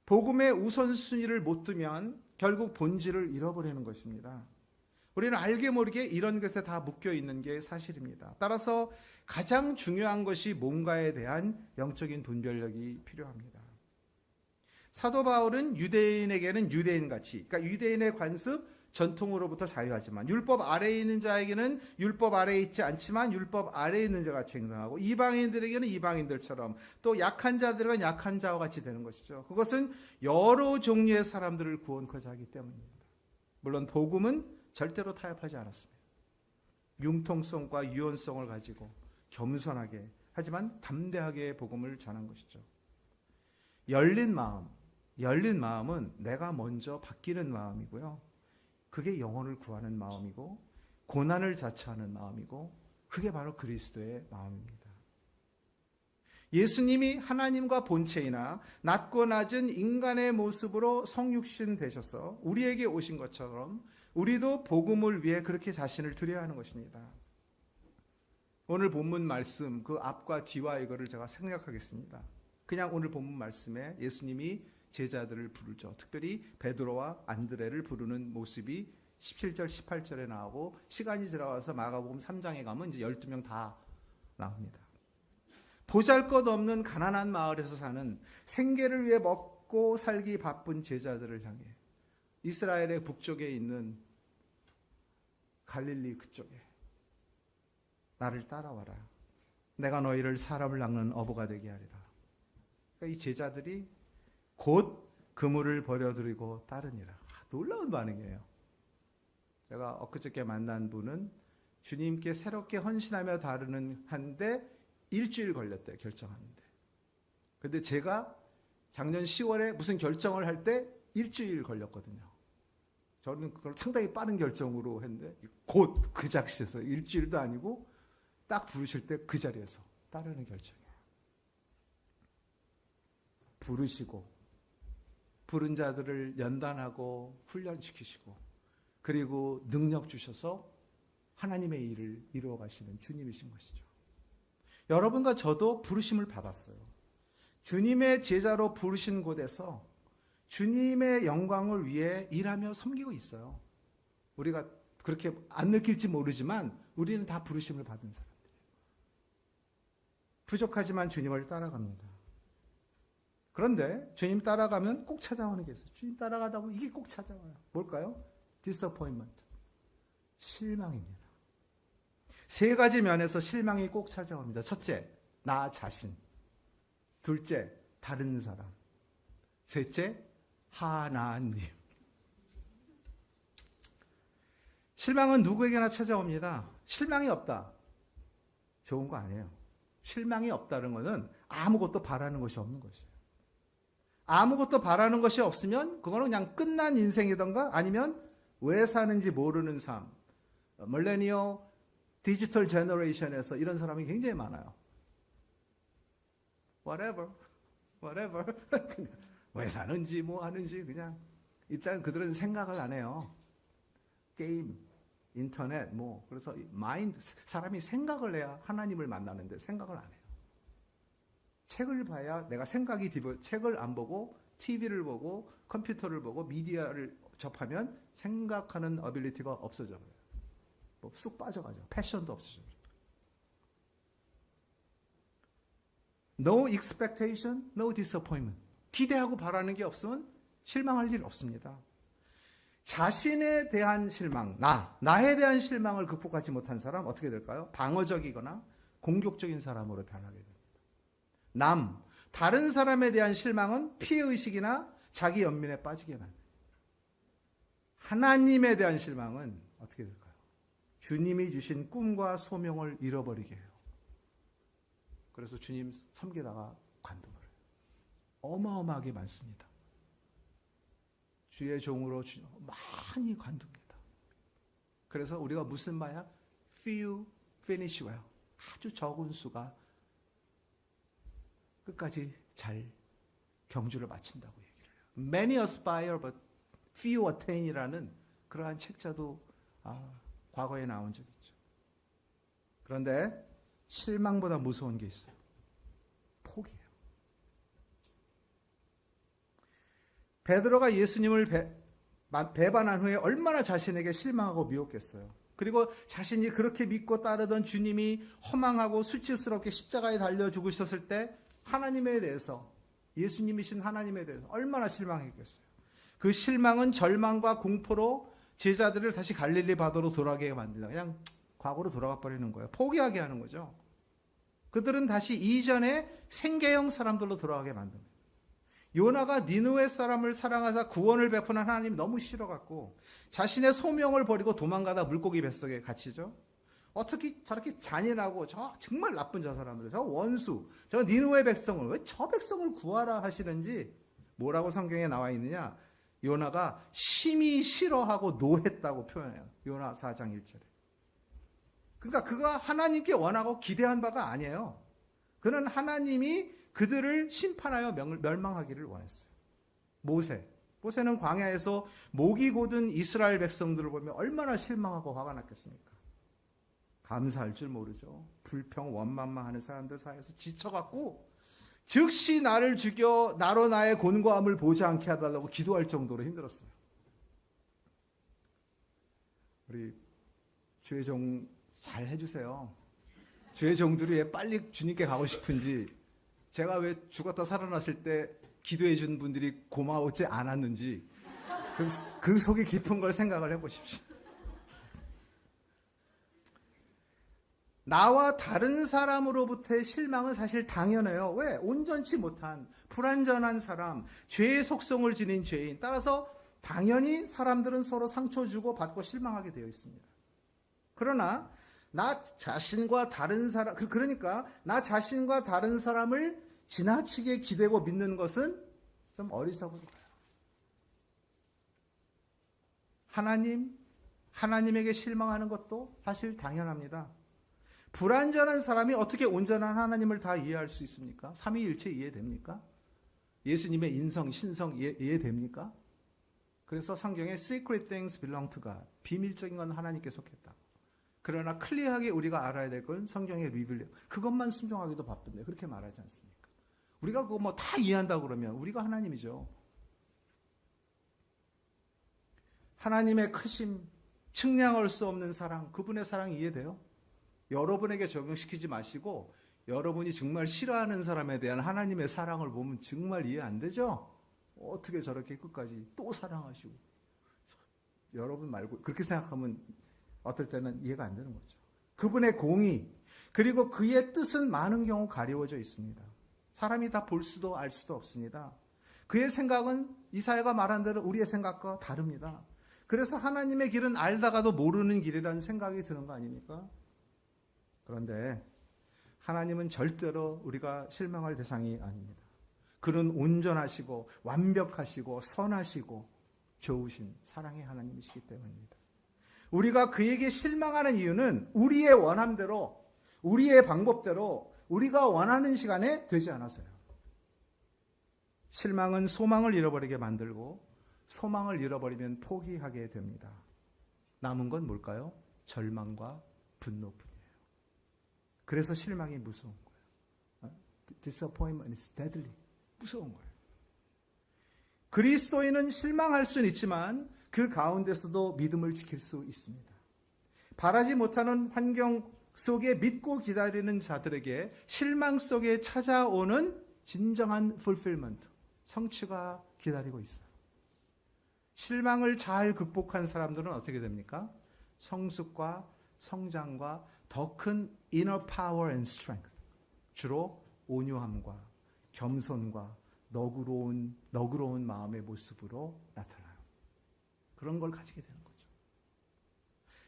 [SPEAKER 2] 복음의 우선순위를 못 두면 결국 본질을 잃어버리는 것입니다. 우리는 알게 모르게 이런 것에 다 묶여 있는 게 사실입니다. 따라서 가장 중요한 것이 뭔가에 대한 영적인 분별력이 필요합니다. 사도 바울은 유대인에게는 유대인같이, 그러니까 유대인의 관습, 전통으로부터 자유하지만 율법 아래에 있는 자에게는 율법 아래에 있지 않지만 율법 아래에 있는 자같이 행동하고, 이방인들에게는 이방인들처럼, 또 약한 자들은 약한 자와 같이 되는 것이죠. 그것은 여러 종류의 사람들을 구원코자 하기 때문입니다. 물론 복음은 절대로 타협하지 않았습니다. 융통성과 유연성을 가지고 겸손하게, 하지만 담대하게 복음을 전한 것이죠. 열린 마음은 내가 먼저 바뀌는 마음이고요. 그게 영혼을 구하는 마음이고 고난을 자처하는 마음이고, 그게 바로 그리스도의 마음입니다. 예수님이 하나님과 본체이나 낮고 낮은 인간의 모습으로 성육신 되셔서 우리에게 오신 것처럼 우리도 복음을 위해 그렇게 자신을 드려야 하는 것입니다. 오늘 본문 말씀 그 앞과 뒤와 이거를 제가 생략하겠습니다. 그냥 오늘 본문 말씀에 예수님이 제자들을 부르죠. 특별히 베드로와 안드레를 부르는 모습이 17절 18절에 나오고, 시간이 지나가서 마가복음 3장에 가면 이제 12명 다 나옵니다. 보잘것없는 가난한 마을에서 사는, 생계를 위해 먹고 살기 바쁜 제자들을 향해 이스라엘의 북쪽에 있는 갈릴리 그쪽에, 나를 따라와라. 내가 너희를 사람을 낚는 어부가 되게 하리라. 그러니까 이 제자들이 곧 그물을 버려두고 따르니라. 놀라운 반응이에요. 제가 엊그저께 만난 분은 주님께 새롭게 헌신하며 따르는 한데 일주일 걸렸대요, 결정하는데. 근데 제가 작년 10월에 무슨 결정을 할 때 일주일 걸렸거든요. 저는 그걸 상당히 빠른 결정으로 했는데 곧 그 작시에서, 일주일도 아니고 딱 부르실 때 그 자리에서 따르는 결정이에요. 부르시고 부른 자들을 연단하고 훈련시키시고, 그리고 능력 주셔서 하나님의 일을 이루어 가시는 주님이신 것이죠. 여러분과 저도 부르심을 받았어요. 주님의 제자로 부르신 곳에서 주님의 영광을 위해 일하며 섬기고 있어요. 우리가 그렇게 안 느낄지 모르지만 우리는 다 부르심을 받은 사람들이에요. 부족하지만 주님을 따라갑니다. 그런데 주님 따라가면 꼭 찾아오는 게 있어요. 주님 따라가다 보면 이게 꼭 찾아와요. 뭘까요? disappointment. 실망입니다. 세 가지 면에서 실망이 꼭 찾아옵니다. 첫째, 나 자신. 둘째, 다른 사람. 셋째, 하나님. 실망은 누구에게나 찾아옵니다. 실망이 없다. 좋은 거 아니에요. 실망이 없다는 것은 아무것도 바라는 것이 없는 것이에요. 아무것도 바라는 것이 없으면 그거는 그냥 끝난 인생이던가, 아니면 왜 사는지 모르는 삶. 밀레니얼 디지털 제너레이션에서 이런 사람이 굉장히 많아요. whatever. 그냥 왜 사는지 뭐 하는지 그냥, 일단 그들은 생각을 안 해요. 게임, 인터넷 뭐, 그래서 사람이 생각을 해야 하나님을 만나는데 생각을 안 해요. 책을 봐야 내가 책을 안 보고 TV를 보고 컴퓨터를 보고 미디어를 접하면 생각하는 어빌리티가 없어져요. 뭐 쑥 빠져가죠. 패션도 없어져요. No expectation, no disappointment. 기대하고 바라는 게 없으면 실망할 일 없습니다. 자신에 대한 실망, 나에 대한 실망을 극복하지 못한 사람 어떻게 될까요? 방어적이거나 공격적인 사람으로 변하게 됩니다. 다른 사람에 대한 실망은 피해의식이나 자기 연민에 빠지게 만듭니다. 하나님에 대한 실망은 어떻게 될까요? 주님이 주신 꿈과 소명을 잃어버리게 해요. 그래서 주님 섬기다가 관둬버려요. 어마어마하게 많습니다. 주의 종으로 많이 관둡니다. 그래서 우리가 무슨 말이야? Few finish well. 아주 적은 수가 끝까지 잘 경주를 마친다고 얘기를 해요. Many aspire but few attain이라는 그러한 책자도 과거에 나온 적이 있죠. 그런데 실망보다 무서운 게 있어요. 포기예요. 베드로가 예수님을 배반한 후에 얼마나 자신에게 실망하고 미웠겠어요. 그리고 자신이 그렇게 믿고 따르던 주님이 허망하고 수치스럽게 십자가에 달려 죽으셨을 때 하나님에 대해서, 예수님이신 하나님에 대해서 얼마나 실망했겠어요. 그 실망은 절망과 공포로 제자들을 다시 갈릴리 바다로 돌아가게 만들다. 그냥 과거로 돌아가 버리는 거예요. 포기하게 하는 거죠. 그들은 다시 이전의 생계형 사람들로 돌아가게 만듭니다. 요나가 니느웨 사람을 사랑하사 구원을 베푸는 하나님 너무 싫어갖고 자신의 소명을 버리고 도망가다 물고기 뱃속에 갇히죠. 어떻게 저렇게 잔인하고 정말 나쁜 저 사람들, 저 원수, 저 니느웨 백성을 왜 저 백성을 구하라 하시는지 뭐라고 성경에 나와 있느냐? 요나가 심히 싫어하고 노했다고 표현해요. 요나 4장 1절에. 그러니까 그가 하나님께 원하고 기대한 바가 아니에요. 그는 하나님이 그들을 심판하여 멸망하기를 원했어요. 모세는 광야에서 목이 곧은 이스라엘 백성들을 보며 얼마나 실망하고 화가 났겠습니까? 감사할 줄 모르죠. 불평 원망만 하는 사람들 사이에서 지쳐갖고 즉시 나를 죽여 나로 나의 곤고함을 보지 않게 해달라고 기도할 정도로 힘들었어요. 우리 주의 종 잘 해주세요. 주의 종들이 왜 빨리 주님께 가고 싶은지, 제가 왜 죽었다 살아났을 때 기도해 준 분들이 고마웠지 않았는지 그 속이 깊은 걸 생각을 해보십시오. 나와 다른 사람으로부터의 실망은 사실 당연해요. 왜? 온전치 못한 불완전한 사람, 죄의 속성을 지닌 죄인. 따라서 당연히 사람들은 서로 상처 주고 받고 실망하게 되어 있습니다. 그러나 나 자신과 다른 사람, 그러니까 나 자신과 다른 사람을 지나치게 기대고 믿는 것은 좀 어리석은 거예요. 하나님에게 실망하는 것도 사실 당연합니다. 불완전한 사람이 어떻게 온전한 하나님을 다 이해할 수 있습니까? 삼위일체 이해됩니까? 예수님의 인성, 신성 이해됩니까? 그래서 성경에 secret things belong to God, 비밀적인 건 하나님께 속했다. 그러나 클리어하게 우리가 알아야 될 건 성경의 리빌레, 그것만 순종하기도 바쁜데 그렇게 말하지 않습니까? 우리가 그거 뭐 다 이해한다고 그러면 우리가 하나님이죠. 하나님의 크심, 측량할 수 없는 사랑, 그분의 사랑 이해돼요? 여러분에게 적용시키지 마시고 여러분이 정말 싫어하는 사람에 대한 하나님의 사랑을 보면 정말 이해 안 되죠? 어떻게 저렇게 끝까지 또 사랑하시고, 여러분 말고 그렇게 생각하면 어떨 때는 이해가 안 되는 거죠. 그분의 공의, 그리고 그의 뜻은 많은 경우 가리워져 있습니다. 사람이 다 볼 수도 알 수도 없습니다. 그의 생각은 이사야가 말한 대로 우리의 생각과 다릅니다. 그래서 하나님의 길은 알다가도 모르는 길이라는 생각이 드는 거 아닙니까? 그런데 하나님은 절대로 우리가 실망할 대상이 아닙니다. 그는 온전하시고 완벽하시고 선하시고 좋으신 사랑의 하나님이시기 때문입니다. 우리가 그에게 실망하는 이유는 우리의 원함대로, 우리의 방법대로, 우리가 원하는 시간에 되지 않아서요. 실망은 소망을 잃어버리게 만들고 소망을 잃어버리면 포기하게 됩니다. 남은 건 뭘까요? 절망과 분노뿐이에요. 그래서 실망이 무서운 거예요. Disappointment is deadly. 무서운 거예요. 그리스도인은 실망할 수는 있지만 그 가운데서도 믿음을 지킬 수 있습니다. 바라지 못하는 환경 속에 믿고 기다리는 자들에게 실망 속에 찾아오는 진정한 fulfillment, 성취가 기다리고 있어요. 실망을 잘 극복한 사람들은 어떻게 됩니까? 성숙과 성장과 더 큰 inner power and strength, 주로 온유함과 겸손과 너그러운 마음의 모습으로 나타나요. 그런 걸 가지게 되는 거죠.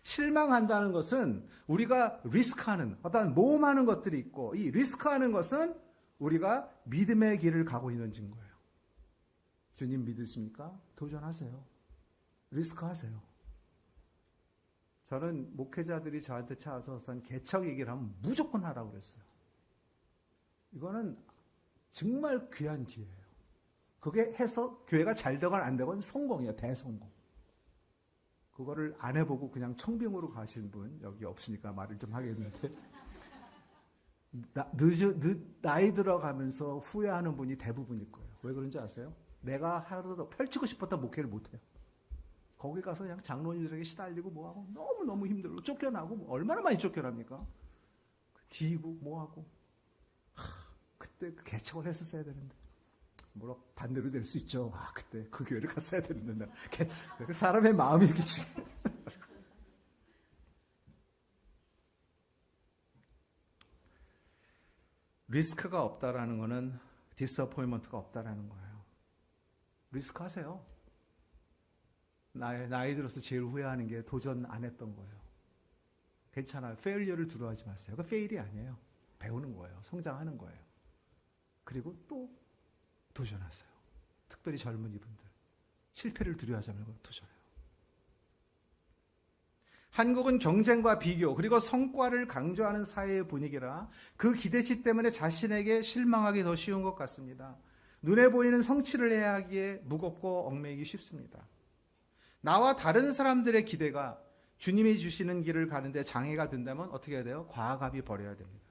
[SPEAKER 2] 실망한다는 것은 우리가 리스크하는, 어떤 모험하는 것들이 있고, 이 리스크하는 것은 우리가 믿음의 길을 가고 있는 증거예요. 주님 믿으십니까? 도전하세요. 리스크하세요. 저는 목회자들이 저한테 찾아서 어떤 개척 얘기를 하면 무조건 하라고 그랬어요. 이거는 정말 귀한 기회예요. 그게 해서 교회가 잘 되건 안 되건 성공이에요. 대성공. 그거를 안 해보고 그냥 청빙으로 가신 분 여기 없으니까 말을 좀 하겠는데, 나이 들어가면서 후회하는 분이 대부분일 거예요. 왜 그런지 아세요? 내가 하루도 펼치고 싶었던 목회를 못해요. 거기 가서 그냥 장로님들에게 시달리고 뭐하고 너무너무 힘들고 쫓겨나고 뭐 얼마나 많이 쫓겨납니까? 뒤고 뭐하고 그때 그 개척을 했었어야 되는데 뭐라 반대로 될 수 있죠. 그때 그 교회를 갔어야 되는데 사람의 마음이 이렇게 중요해. 리스크가 없다라는 거는 디스어포인먼트가 없다라는 거예요. 리스크 하세요. 나이 들어서 제일 후회하는 게 도전 안 했던 거예요. 괜찮아요. 페일리어를 두려워하지 마세요. 그 페일이 아니에요. 배우는 거예요. 성장하는 거예요. 그리고 또 도전하세요. 특별히 젊은 이분들. 실패를 두려워하지 말고 도전해요. 한국은 경쟁과 비교 그리고 성과를 강조하는 사회의 분위기라 그 기대치 때문에 자신에게 실망하기 더 쉬운 것 같습니다. 눈에 보이는 성취를 해야 하기에 무겁고 얽매이기 쉽습니다. 나와 다른 사람들의 기대가 주님이 주시는 길을 가는데 장애가 된다면 어떻게 해야 돼요? 과감히 버려야 됩니다.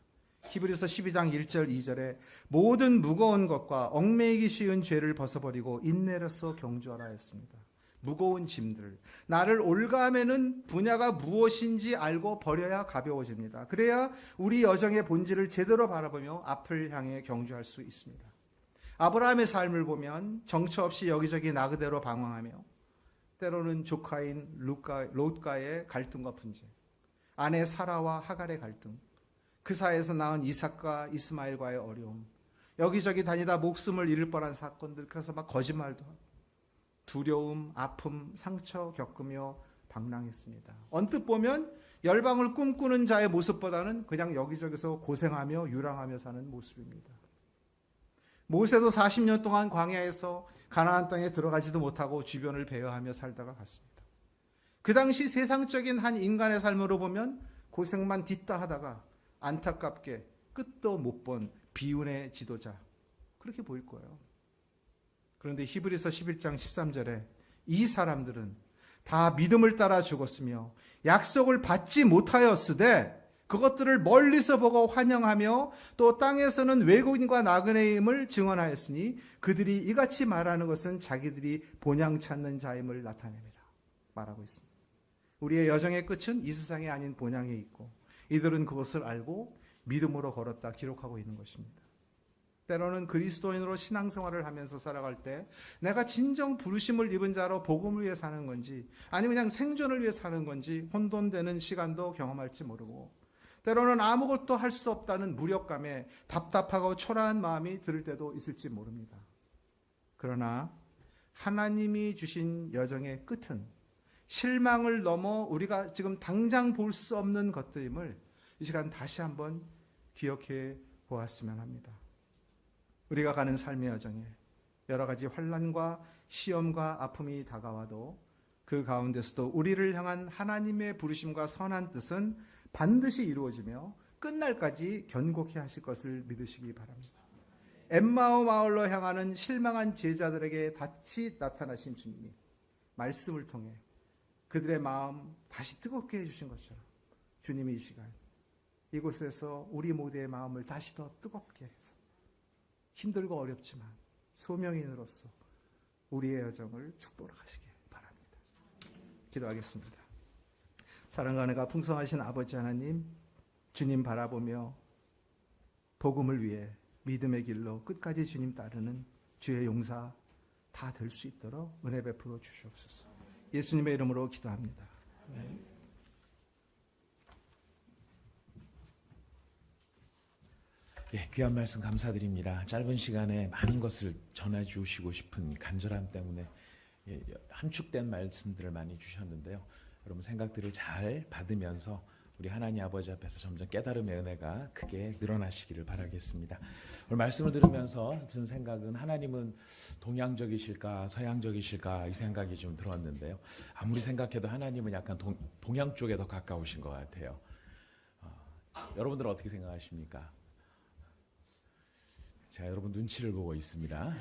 [SPEAKER 2] 히브리서 12장 1절 2절에 모든 무거운 것과 얽매이기 쉬운 죄를 벗어버리고 인내로서 경주하라 했습니다. 무거운 짐들, 나를 올가매는 분야가 무엇인지 알고 버려야 가벼워집니다. 그래야 우리 여정의 본질을 제대로 바라보며 앞을 향해 경주할 수 있습니다. 아브라함의 삶을 보면 정처 없이 여기저기 나그대로 방황하며 때로는 조카인 롯과의 갈등과 분쟁, 아내 사라와 하갈의 갈등, 그 사이에서 낳은 이삭과 이스마엘과의 어려움, 여기저기 다니다 목숨을 잃을 뻔한 사건들, 그래서 막 거짓말도 하고 두려움, 아픔, 상처 겪으며 방랑했습니다. 언뜻 보면 열방을 꿈꾸는 자의 모습보다는 그냥 여기저기서 고생하며 유랑하며 사는 모습입니다. 모세도 40년 동안 광야에서 가나안 땅에 들어가지도 못하고 주변을 배회하며 살다가 갔습니다. 그 당시 세상적인 한 인간의 삶으로 보면 고생만 딛다 하다가 안타깝게 끝도 못 본 비운의 지도자, 그렇게 보일 거예요. 그런데 히브리서 11장 13절에 이 사람들은 다 믿음을 따라 죽었으며 약속을 받지 못하였으되 그것들을 멀리서 보고 환영하며 또 땅에서는 외국인과 나그네임을 증언하였으니 그들이 이같이 말하는 것은 자기들이 본향 찾는 자임을 나타냅니다. 말하고 있습니다. 우리의 여정의 끝은 이 세상이 아닌 본향에 있고 이들은 그것을 알고 믿음으로 걸었다 기록하고 있는 것입니다. 때로는 그리스도인으로 신앙생활을 하면서 살아갈 때 내가 진정 부르심을 입은 자로 복음을 위해 사는 건지 아니면 그냥 생존을 위해 사는 건지 혼돈되는 시간도 경험할지 모르고 때로는 아무것도 할 수 없다는 무력감에 답답하고 초라한 마음이 들 때도 있을지 모릅니다. 그러나 하나님이 주신 여정의 끝은 실망을 넘어 우리가 지금 당장 볼 수 없는 것들임을 이 시간 다시 한번 기억해 보았으면 합니다. 우리가 가는 삶의 여정에 여러 가지 환난과 시험과 아픔이 다가와도 그 가운데서도 우리를 향한 하나님의 부르심과 선한 뜻은 반드시 이루어지며 끝날까지 견고케 하실 것을 믿으시기 바랍니다. 엠마오 마을로 향하는 실망한 제자들에게 다시 나타나신 주님이 말씀을 통해 그들의 마음 다시 뜨겁게 해주신 것처럼 주님이 이 시간 이곳에서 우리 모두의 마음을 다시 더 뜨겁게 해서 힘들고 어렵지만 소명인으로서 우리의 여정을 축복하시길 바랍니다. 기도하겠습니다. 사랑과 은혜가 풍성하신 아버지 하나님, 주님 바라보며 복음을 위해 믿음의 길로 끝까지 주님 따르는 주의 용사 다 될 수 있도록 은혜 베풀어 주시옵소서. 예수님의 이름으로 기도합니다. 네.
[SPEAKER 1] 예, 귀한 말씀 감사드립니다. 짧은 시간에 많은 것을 전해 주시고 싶은 간절함 때문에 함축된 말씀들을 많이 주셨는데요. 여러분 생각들을 잘 받으면서 우리 하나님 아버지 앞에서 점점 깨달음의 은혜가 크게 늘어나시기를 바라겠습니다. 오늘 말씀을 들으면서 든 생각은 하나님은 동양적이실까 서양적이실까 이 생각이 좀 들었는데요. 아무리 생각해도 하나님은 약간 동양 쪽에 더 가까우신 것 같아요. 여러분들은 어떻게 생각하십니까? 제가 여러분 눈치를 보고 있습니다.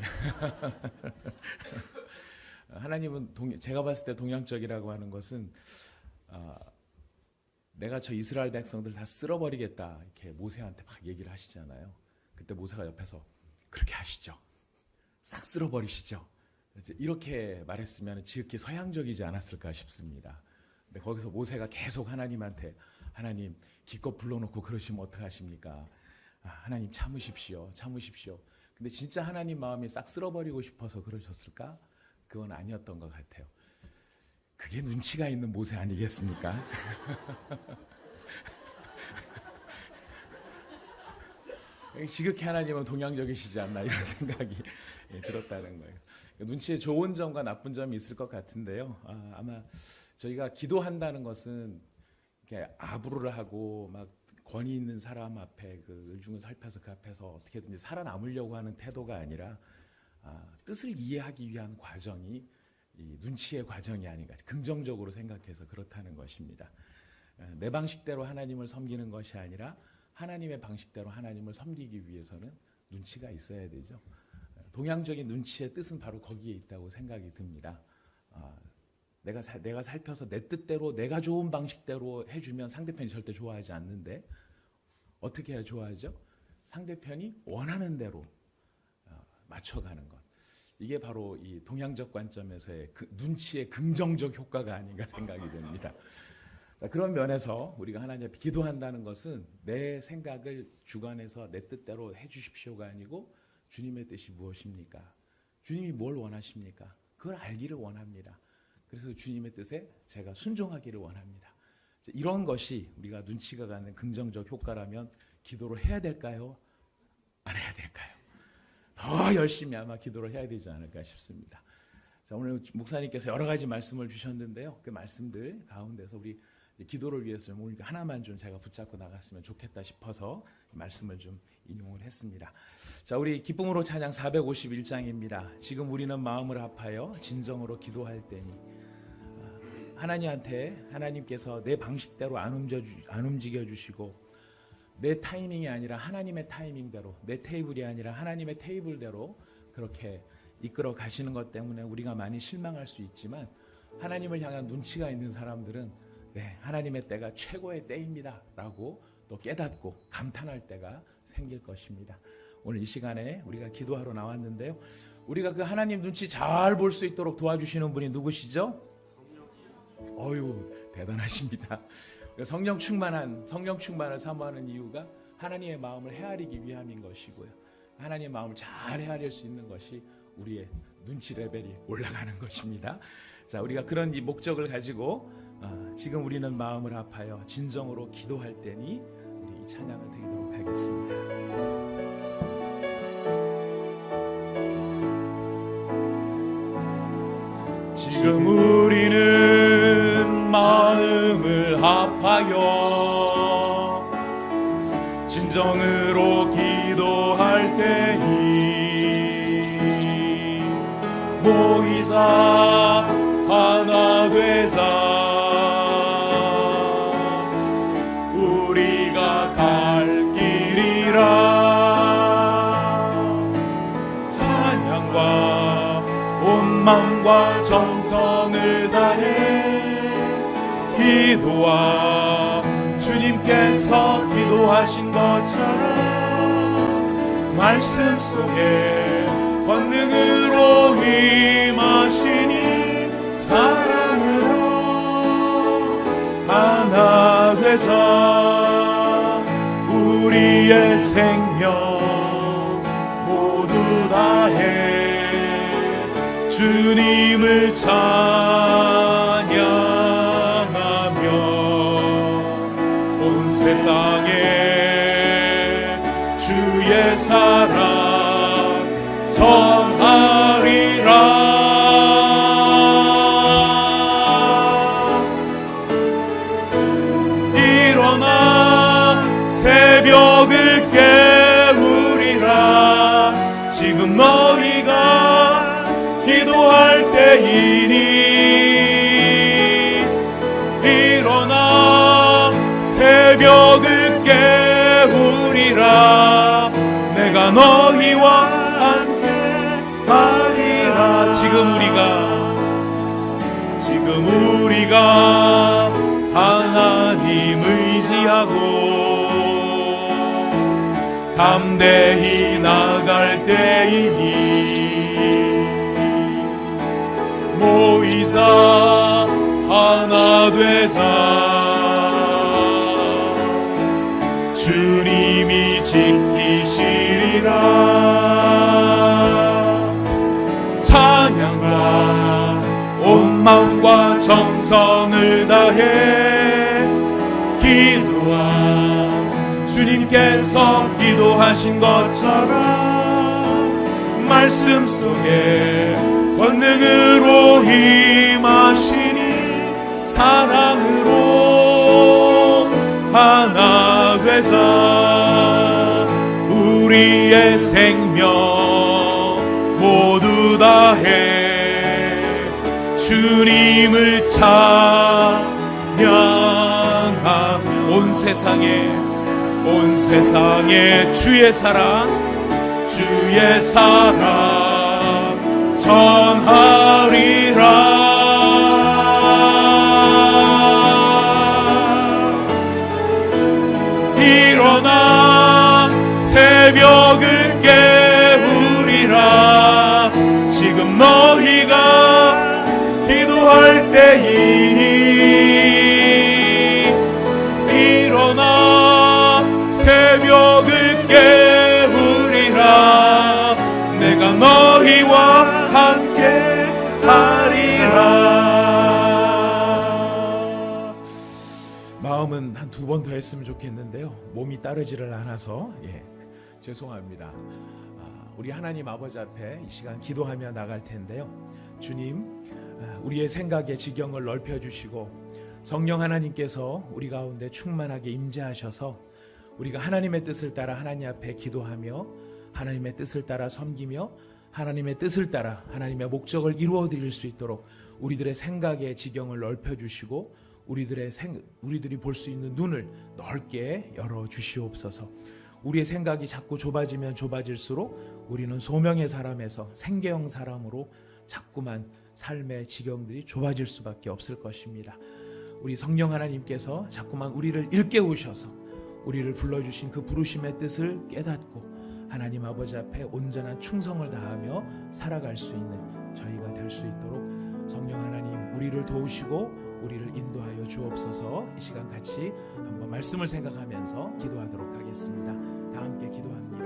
[SPEAKER 1] 하나님은 제가 봤을 때 동양적이라고 하는 것은 내가 저 이스라엘 백성들 다 쓸어버리겠다 이렇게 모세한테 막 얘기를 하시잖아요. 그때 모세가 옆에서 그렇게 하시죠. 싹 쓸어버리시죠. 이렇게 말했으면 지극히 서양적이지 않았을까 싶습니다. 근데 거기서 모세가 계속 하나님한테 하나님 기껏 불러놓고 그러시면 어떡하십니까? 하나님 참으십시오. 근데 진짜 하나님 마음이 싹 쓸어버리고 싶어서 그러셨을까? 그건 아니었던 것 같아요. 그게 눈치가 있는 모세 아니겠습니까? 지극히 하나님은 동양적이시지 않나 이런 생각이 들었다는 거예요. 눈치에 좋은 점과 나쁜 점이 있을 것 같은데요. 아마 저희가 기도한다는 것은 이렇게 아부를 하고 막 권위 있는 사람 앞에 그 의중을 살펴서 그 앞에서 어떻게든지 살아남으려고 하는 태도가 아니라 뜻을 이해하기 위한 과정이 이 눈치의 과정이 아닌가, 긍정적으로 생각해서 그렇다는 것입니다. 내 방식대로 하나님을 섬기는 것이 아니라 하나님의 방식대로 하나님을 섬기기 위해서는 눈치가 있어야 되죠. 동양적인 눈치의 뜻은 바로 거기에 있다고 생각이 듭니다. 내가 살펴서 내 뜻대로 내가 좋은 방식대로 해주면 상대편이 절대 좋아하지 않는데 어떻게 해야 좋아하죠? 상대편이 원하는 대로 맞춰가는 것. 이게 바로 이 동양적 관점에서의 눈치의 긍정적 효과가 아닌가 생각이 됩니다. 자, 그런 면에서 우리가 하나님 앞에 기도한다는 것은 내 생각을 주관해서 내 뜻대로 해주십시오가 아니고 주님의 뜻이 무엇입니까? 주님이 뭘 원하십니까? 그걸 알기를 원합니다. 그래서 주님의 뜻에 제가 순종하기를 원합니다. 이런 것이 우리가 눈치가 가는 긍정적 효과라면 기도를 해야 될까요? 안 해야 될까요? 더 열심히 아마 기도를 해야 되지 않을까 싶습니다. 자, 오늘 목사님께서 여러 가지 말씀을 주셨는데요. 그 말씀들 가운데서 우리 기도를 위해서 오늘 하나만 좀 제가 붙잡고 나갔으면 좋겠다 싶어서 말씀을 좀 인용을 했습니다. 자, 우리 기쁨으로 찬양 451장입니다. 지금 우리는 마음을 합하여 진정으로 기도할 때니. 하나님한테 하나님께서 내 방식대로 안 움직여 주시고 내 타이밍이 아니라 하나님의 타이밍대로, 내 테이블이 아니라 하나님의 테이블대로 그렇게 이끌어 가시는 것 때문에 우리가 많이 실망할 수 있지만 하나님을 향한 눈치가 있는 사람들은 네, 하나님의 때가 최고의 때입니다 라고 또 깨닫고 감탄할 때가 생길 것입니다. 오늘 이 시간에 우리가 기도하러 나왔는데요, 우리가 그 하나님 눈치 잘 볼 수 있도록 도와주시는 분이 누구시죠? 어휴, 대단하십니다. 성령 충만을 사모하는 이유가 하나님의 마음을 헤아리기 위함인 것이고요, 하나님의 마음을 잘 헤아릴 수 있는 것이 우리의 눈치 레벨이 올라가는 것입니다. 자, 우리가 그런 이 목적을 가지고 지금 우리는 마음을 합하여 진정으로 기도할 때니 우리 이 찬양을 드리도록 하겠습니다. 지금 우리는 마음을 합하여 진정으로 기도할 때니 모이자 하나 되자 우리가 갈 길이라 찬양과 온 마음과 정성을 다해 기도와 주님께서 기도하신 것처럼 말씀 속에 권능으로 임하시니 사랑으로 하나 되자 우리의 생명 모두 다해 주님을 찬양하며 온 세상에 주의 사랑 전하리라. 일어나 새벽을 깨우리라. 지금 너희가 기도할 때이니 일어나 새벽을 깨우리라. 내가 너희와 함께 하리라. 지금 우리가 하나님 의지하고 담대히 나갈 때이니 충성을 다해 기도한 주님께서 기도하신 것처럼 말씀 속에 권능으로 임하시니 사랑으로 하나 되자 우리의 생명 모두 다해 주님을 찬양하며 온 세상에 주의 사랑 전하리라. 일어나 새벽을 깨우리라. 지금 너희가 기도할 때이니 일어나 새벽을 깨우리라. 내가 너희와 함께 하리라. 마음은 한 2번 더 했으면 좋겠는데요, 몸이 따르지를 않아서 죄송합니다. 우리 하나님 아버지 앞에 이 시간 기도하며 나갈 텐데요, 주님, 우리의 생각의 지경을 넓혀주시고 성령 하나님께서 우리 가운데 충만하게 임재하셔서 우리가 하나님의 뜻을 따라 하나님 앞에 기도하며 하나님의 뜻을 따라 섬기며 하나님의 뜻을 따라 하나님의 목적을 이루어 드릴 수 있도록 우리들의 생각의 지경을 넓혀주시고 우리들이 볼 수 있는 눈을 넓게 열어주시옵소서. 우리의 생각이 자꾸 좁아지면 좁아질수록 우리는 소명의 사람에서 생계형 사람으로 자꾸만 삶의 지경들이 좁아질 수밖에 없을 것입니다. 우리 성령 하나님께서 자꾸만 우리를 일깨우셔서 우리를 불러주신 그 부르심의 뜻을 깨닫고 하나님 아버지 앞에 온전한 충성을 다하며 살아갈 수 있는 저희가 될 수 있도록 성령 하나님 우리를 도우시고 우리를 인도하여 주옵소서. 이 시간 같이 한번 말씀을 생각하면서 기도하도록 하겠습니다. 다 함께 기도합니다.